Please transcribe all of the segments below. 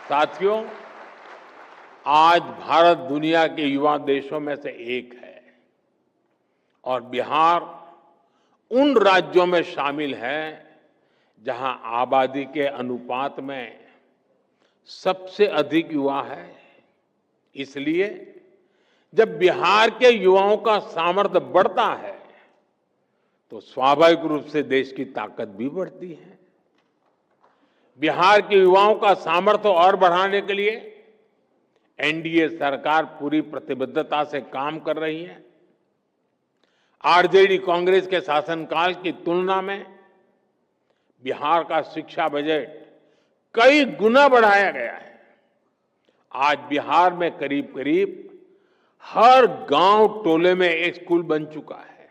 साथियों, आज भारत दुनिया के युवा देशों में से एक है और बिहार उन राज्यों में शामिल है जहां आबादी के अनुपात में सबसे अधिक युवा है। इसलिए जब बिहार के युवाओं का सामर्थ्य बढ़ता है तो स्वाभाविक रूप से देश की ताकत भी बढ़ती है। बिहार के युवाओं का सामर्थ्य और बढ़ाने के लिए एनडीए सरकार पूरी प्रतिबद्धता से काम कर रही है। आरजेडी कांग्रेस के शासनकाल की तुलना में बिहार का शिक्षा बजट कई गुना बढ़ाया गया है। आज बिहार में करीब करीब हर गांव टोले में एक स्कूल बन चुका है।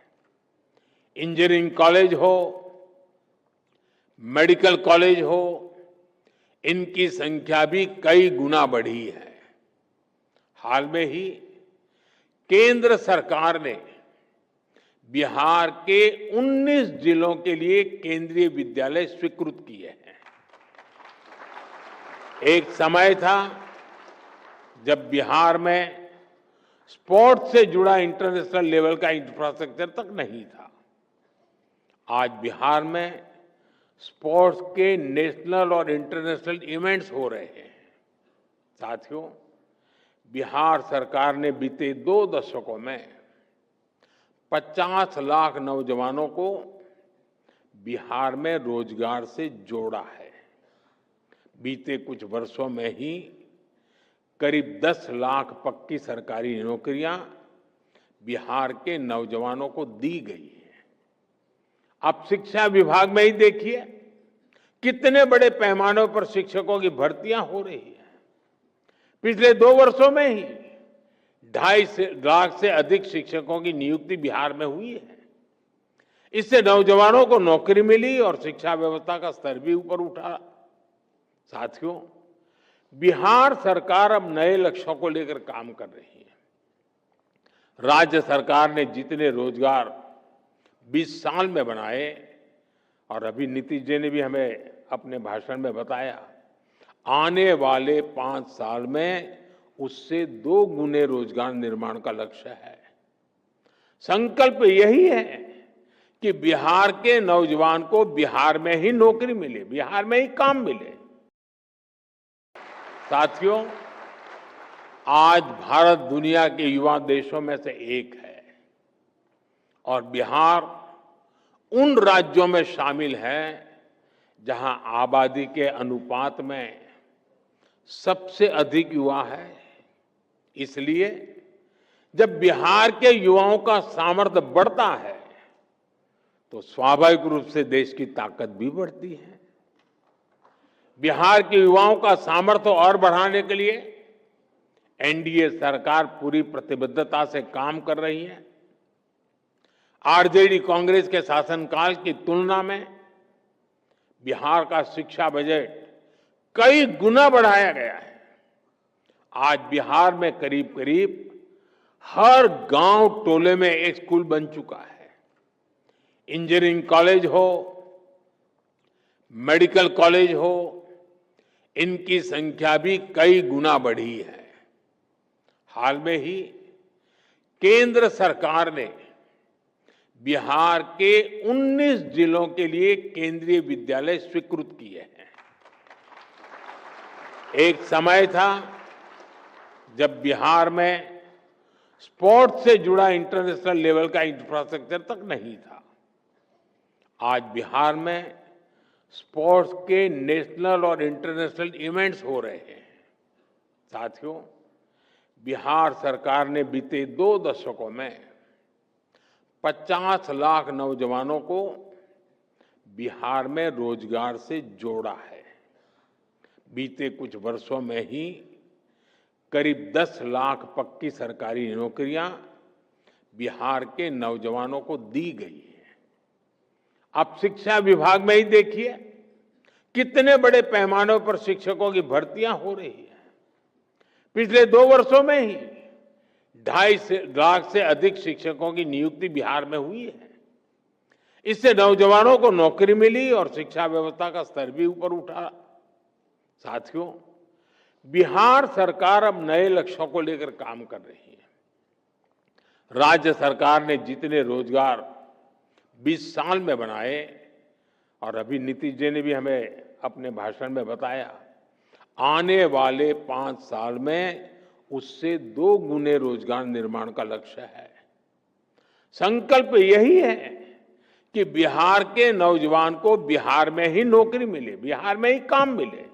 इंजीनियरिंग कॉलेज हो, मेडिकल कॉलेज हो, इनकी संख्या भी कई गुना बढ़ी है। हाल में ही केंद्र सरकार ने बिहार के 19 जिलों के लिए केंद्रीय विद्यालय स्वीकृत किए हैं। एक समय था जब बिहार में स्पोर्ट्स से जुड़ा इंटरनेशनल लेवल का इंफ्रास्ट्रक्चर तक नहीं था। आज बिहार में स्पोर्ट्स के नेशनल और इंटरनेशनल इवेंट्स हो रहे हैं। साथियों, बिहार सरकार ने बीते 2 दशकों में 50 लाख नौजवानों को बिहार में रोजगार से जोड़ा है। बीते कुछ वर्षों में ही करीब 10 लाख पक्की सरकारी नौकरियां बिहार के नौजवानों को दी गई है। अब शिक्षा विभाग में ही देखिए कितने बड़े पैमाने पर शिक्षकों की भर्तियां हो रही है। पिछले 2 वर्षों में ही 2.5 लाख से अधिक शिक्षकों की नियुक्ति बिहार में हुई है। इससे नौजवानों को नौकरी मिली और शिक्षा व्यवस्था का स्तर भी ऊपर उठा। साथियों, बिहार सरकार अब नए लक्ष्यों को लेकर काम कर रही है। राज्य सरकार ने जितने रोजगार 20 साल में बनाए और अभी नीतीश जी ने भी हमें अपने भाषण में बताया, आने वाले 5 साल में उससे 2 गुने रोजगार निर्माण का लक्ष्य है। संकल्प यही है कि बिहार के नौजवान को बिहार में ही नौकरी मिले, बिहार में ही काम मिले। साथियों, आज भारत दुनिया के युवा देशों में से एक है और बिहार उन राज्यों में शामिल है जहां आबादी के अनुपात में सबसे अधिक युवा है। इसलिए जब बिहार के युवाओं का सामर्थ्य बढ़ता है तो स्वाभाविक रूप से देश की ताकत भी बढ़ती है। बिहार के युवाओं का सामर्थ्य और बढ़ाने के लिए एनडीए सरकार पूरी प्रतिबद्धता से काम कर रही है। आरजेडी कांग्रेस के शासनकाल की तुलना में बिहार का शिक्षा बजट कई गुना बढ़ाया गया है। आज बिहार में करीब करीब हर गांव टोले में एक स्कूल बन चुका है। इंजीनियरिंग कॉलेज हो, मेडिकल कॉलेज हो, इनकी संख्या भी कई गुना बढ़ी है। हाल में ही केंद्र सरकार ने बिहार के 19 जिलों के लिए केंद्रीय विद्यालय स्वीकृत किए हैं। एक समय था जब बिहार में स्पोर्ट्स से जुड़ा इंटरनेशनल लेवल का इंफ्रास्ट्रक्चर तक नहीं था। आज बिहार में स्पोर्ट्स के नेशनल और इंटरनेशनल इवेंट्स हो रहे हैं। साथियों, बिहार सरकार ने बीते 2 दशकों में 50 लाख नौजवानों को बिहार में रोजगार से जोड़ा है। बीते कुछ वर्षों में ही करीब 10 लाख पक्की सरकारी नौकरियां बिहार के नौजवानों को दी गई है। अब शिक्षा विभाग में ही देखिए कितने बड़े पैमाने पर शिक्षकों की भर्तियां हो रही है। पिछले 2 वर्षों में ही 2.5 लाख से अधिक शिक्षकों की नियुक्ति बिहार में हुई है। इससे नौजवानों को नौकरी मिली और शिक्षा व्यवस्था का स्तर भी ऊपर उठा। साथियों, बिहार सरकार अब नए लक्ष्यों को लेकर काम कर रही है। राज्य सरकार ने जितने रोजगार 20 साल में बनाए, और अभी नीतीश जी ने भी हमें अपने भाषण में बताया, आने वाले 5 साल में उससे 2 गुने रोजगार निर्माण का लक्ष्य है। संकल्प यही है कि बिहार के नौजवान को बिहार में ही नौकरी मिले, बिहार में ही काम मिले।